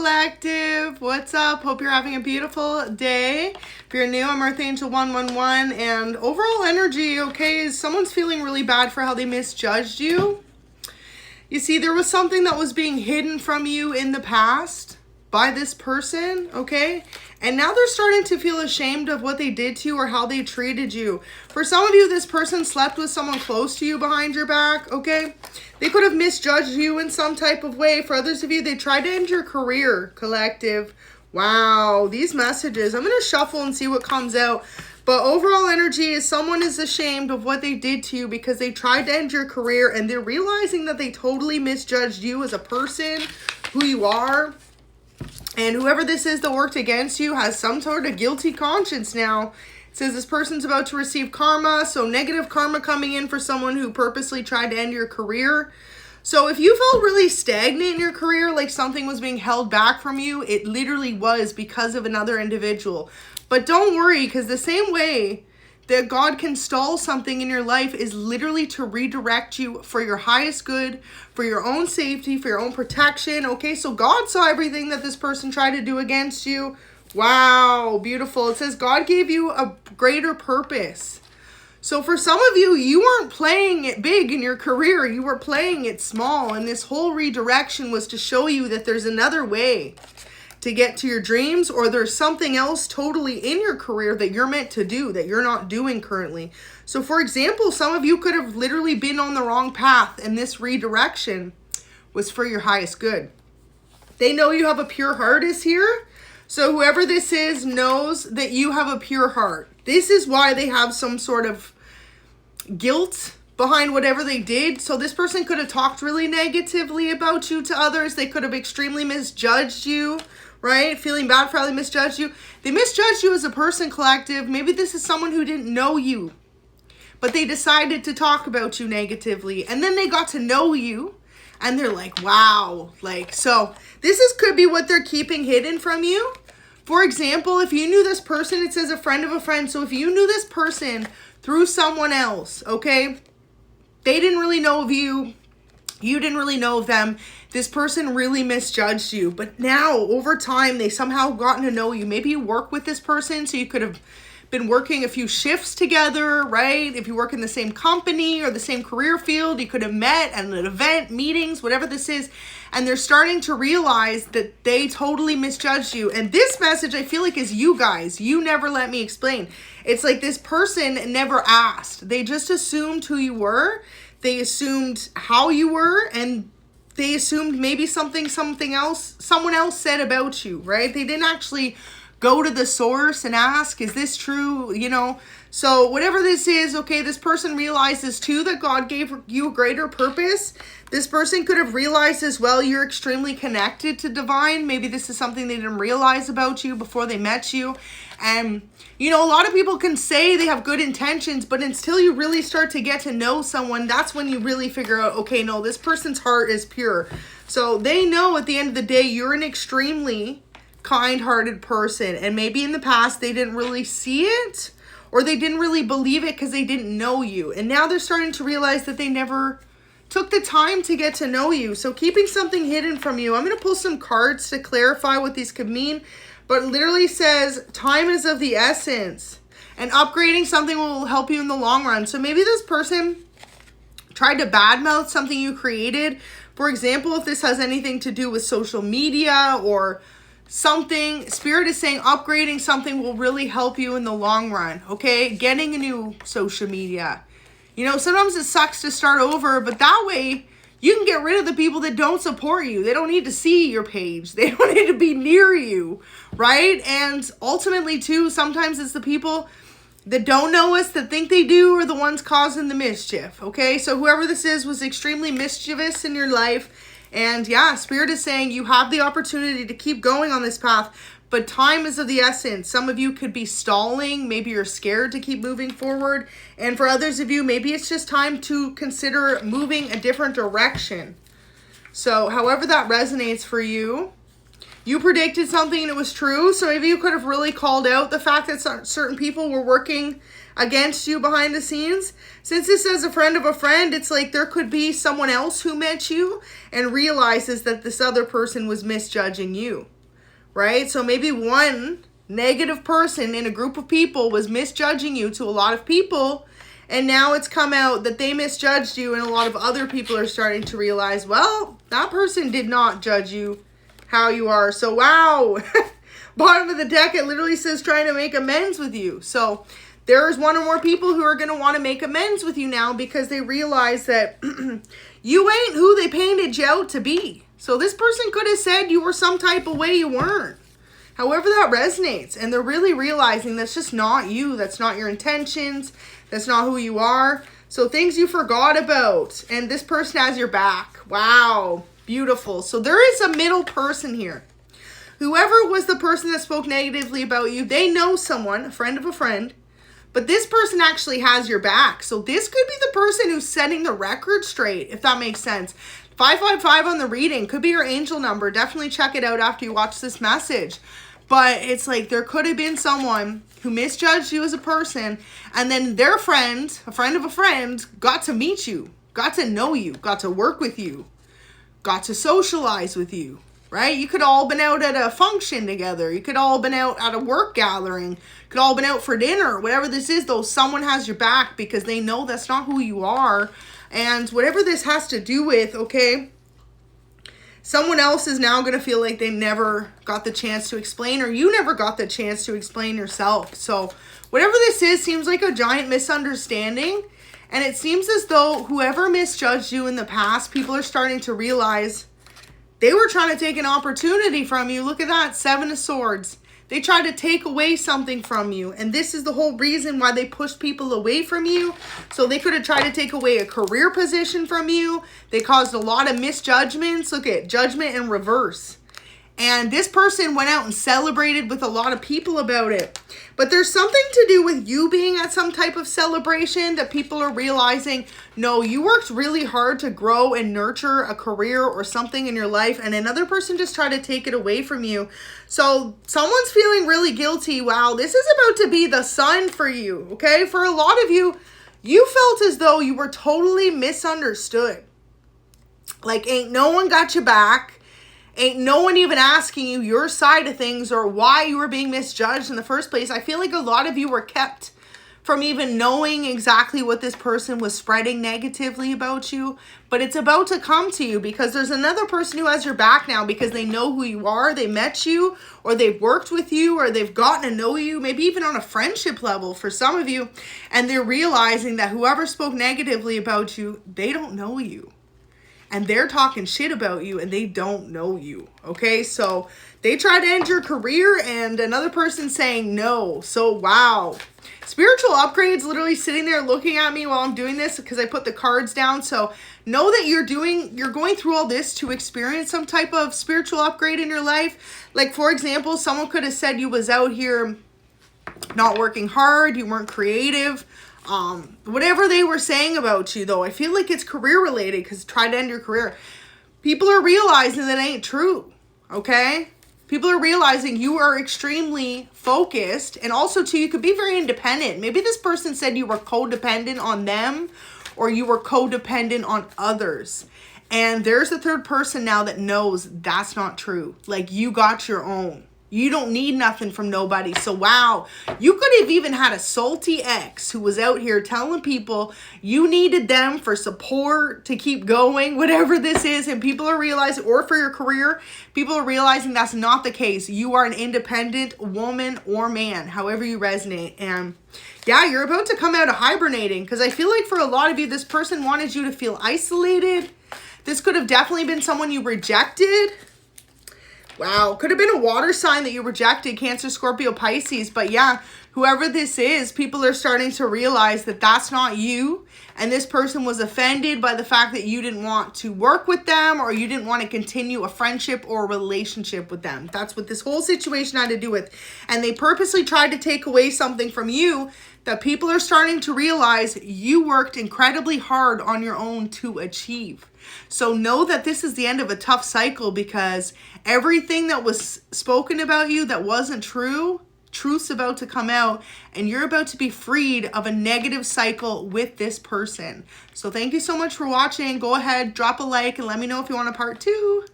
Collective. What's up? Hope you're having a beautiful day. If you're new, I'm 𝙁𴚗𝚢 𴳌𝚠𝚠, and overall energy, okay, is someone's feeling really bad for how they misjudged you. You see, there was something that was being hidden from you in the past by this person, okay? And now they're starting to feel ashamed of what they did to you or how they treated you. For some of you, this person slept with someone close to you behind your back, okay? They could have misjudged you in some type of way. For others of you, they tried to end your career, collective. Wow, these messages. I'm going to shuffle and see what comes out. But overall energy is someone is ashamed of what they did to you because they tried to end your career and they're realizing that they totally misjudged you as a person, who you are. And whoever this is that worked against you has some sort of guilty conscience now. It says this person's about to receive karma. So negative karma coming in for someone who purposely tried to end your career. So if you felt really stagnant in your career, like something was being held back from you, it literally was because of another individual. But don't worry, because the same way that God can stall something in your life is literally to redirect you for your highest good, for your own safety, for your own protection. Okay, so God saw everything that this person tried to do against you. Wow, beautiful. It says God gave you a greater purpose. So for some of you, you weren't playing it big in your career. You were playing it small. And this whole redirection was to show you that there's another way to get to your dreams, or there's something else totally in your career that you're meant to do that you're not doing currently. So for example, some of you could have literally been on the wrong path, and this redirection was for your highest good. They know you have a pure heart is here. So whoever this is knows that you have a pure heart. This is why they have some sort of guilt behind whatever they did. So this person could have talked really negatively about you to others. They could have extremely misjudged you, right? Feeling bad for how they misjudged you. They misjudged you as a person, collective. Maybe this is someone who didn't know you, but they decided to talk about you negatively. And then they got to know you and they're like, wow. Like, so this could be what they're keeping hidden from you. For example, if you knew this person, it says a friend of a friend. So if you knew this person through someone else, okay, they didn't really know of you. You didn't really know of them. This person really misjudged you. But now, over time, they somehow gotten to know you. Maybe you work with this person, so you could have been working a few shifts together, right? If you work in the same company or the same career field, you could have met at an event, meetings, whatever this is. And they're starting to realize that they totally misjudged you. And this message, I feel like, is you guys. You never let me explain. It's like this person never asked. They just assumed who you were. They assumed how you were, and they assumed maybe someone else said about you, right? They didn't actually go to the source and ask, is this true? You know, so whatever this is, okay, this person realizes too that God gave you a greater purpose. This person could have realized as well you're extremely connected to divine. Maybe this is something they didn't realize about you before they met you. And, you know, a lot of people can say they have good intentions, but until you really start to get to know someone, that's when you really figure out, okay, no, this person's heart is pure. So they know at the end of the day, you're an extremely kind-hearted person. And maybe in the past, they didn't really see it, or they didn't really believe it because they didn't know you. And now they're starting to realize that they never took the time to get to know you. So keeping something hidden from you. I'm going to pull some cards to clarify what these could mean. But it literally says time is of the essence. And upgrading something will help you in the long run. So maybe this person tried to badmouth something you created. For example, if this has anything to do with social media or something, Spirit is saying upgrading something will really help you in the long run. Okay, getting a new social media. You know, sometimes it sucks to start over, but that way you can get rid of the people that don't support you. They don't need to see your page. They don't need to be near you, right? And ultimately, too, sometimes it's the people that don't know us, that think they do, are the ones causing the mischief, okay? So whoever this is was extremely mischievous in your life. And yeah, Spirit is saying you have the opportunity to keep going on this path, but time is of the essence. Some of you could be stalling. Maybe you're scared to keep moving forward. And for others of you, maybe it's just time to consider moving a different direction. So however that resonates for you, you predicted something and it was true. So maybe you could have really called out the fact that certain people were working against you behind the scenes. Since this says a friend of a friend, it's like there could be someone else who met you and realizes that this other person was misjudging you. right? So maybe one negative person in a group of people was misjudging you to a lot of people, and now it's come out that they misjudged you, and a lot of other people are starting to realize, well, that person did not judge you how you are. So wow, bottom of the deck, it literally says trying to make amends with you. So there's one or more people who are going to want to make amends with you now because they realize that you ain't who they painted you out to be. So this person could have said you were some type of way you weren't. However that resonates, and they're really realizing that's just not you. That's not your intentions. That's not who you are. So things you forgot about, and this person has your back. Wow, beautiful. So there is a middle person here. Whoever was the person that spoke negatively about you, they know someone, a friend of a friend, but this person actually has your back. So this could be the person who's setting the record straight, if that makes sense. 555 on the reading could be your angel number. Definitely check it out after you watch this message. But it's like there could have been someone who misjudged you as a person, and then their friend, a friend of a friend, got to meet you, got to know you, got to work with you, got to socialize with you, right? You could all been out at a function together. You could all been out at a work gathering. You could all been out for dinner. Whatever this is, though, someone has your back because they know that's not who you are. And whatever this has to do with, okay, someone else is now going to feel like they never got the chance to explain, or you never got the chance to explain yourself. So whatever this is seems like a giant misunderstanding. And it seems as though whoever misjudged you in the past, people are starting to realize they were trying to take an opportunity from you. Look at that, 7 of Swords. They tried to take away something from you. And this is the whole reason why they pushed people away from you. So they could have tried to take away a career position from you. They caused a lot of misjudgments. Look at judgment in reverse. And this person went out and celebrated with a lot of people about it. But there's something to do with you being at some type of celebration that people are realizing, no, you worked really hard to grow and nurture a career or something in your life, and another person just tried to take it away from you. So someone's feeling really guilty. Wow, this is about to be the sun for you, okay? For a lot of you, you felt as though you were totally misunderstood. Like, ain't no one got your back. Ain't no one even asking you your side of things or why you were being misjudged in the first place. I feel like a lot of you were kept from even knowing exactly what this person was spreading negatively about you. But it's about to come to you because there's another person who has your back now because they know who you are. They met you, or they've worked with you, or they've gotten to know you, maybe even on a friendship level for some of you. And they're realizing that whoever spoke negatively about you, they don't know you. And they're talking shit about you and they don't know you, okay? So they try to end your career and another person saying no. So wow. Spiritual upgrades literally sitting there looking at me while I'm doing this because I put the cards down. So know that you're going through all this to experience some type of spiritual upgrade in your life. Like, for example, someone could have said you was out here not working hard, you weren't creative. Whatever they were saying about you, though, I feel like it's career related because try to end your career. People are realizing that ain't true, okay? People are realizing you are extremely focused, and also, too, you could be very independent. Maybe this person said you were codependent on them, or you were codependent on others. And there's a third person now that knows that's not true. Like, you got your own. You don't need nothing from nobody. So wow, you could have even had a salty ex who was out here telling people you needed them for support to keep going, whatever this is. And people are realizing, or for your career, people are realizing that's not the case. You are an independent woman or man, however you resonate. And yeah, you're about to come out of hibernating because I feel like for a lot of you, this person wanted you to feel isolated. This could have definitely been someone you rejected. Wow, could have been a water sign that you rejected, Cancer, Scorpio, Pisces. But yeah, whoever this is, people are starting to realize that that's not you. And this person was offended by the fact that you didn't want to work with them or you didn't want to continue a friendship or a relationship with them. That's what this whole situation had to do with. And they purposely tried to take away something from you that people are starting to realize you worked incredibly hard on your own to achieve. So know that this is the end of a tough cycle because everything that was spoken about you that wasn't true, truth's about to come out and you're about to be freed of a negative cycle with this person. So thank you so much for watching. Go ahead, drop a like and let me know if you want a part 2.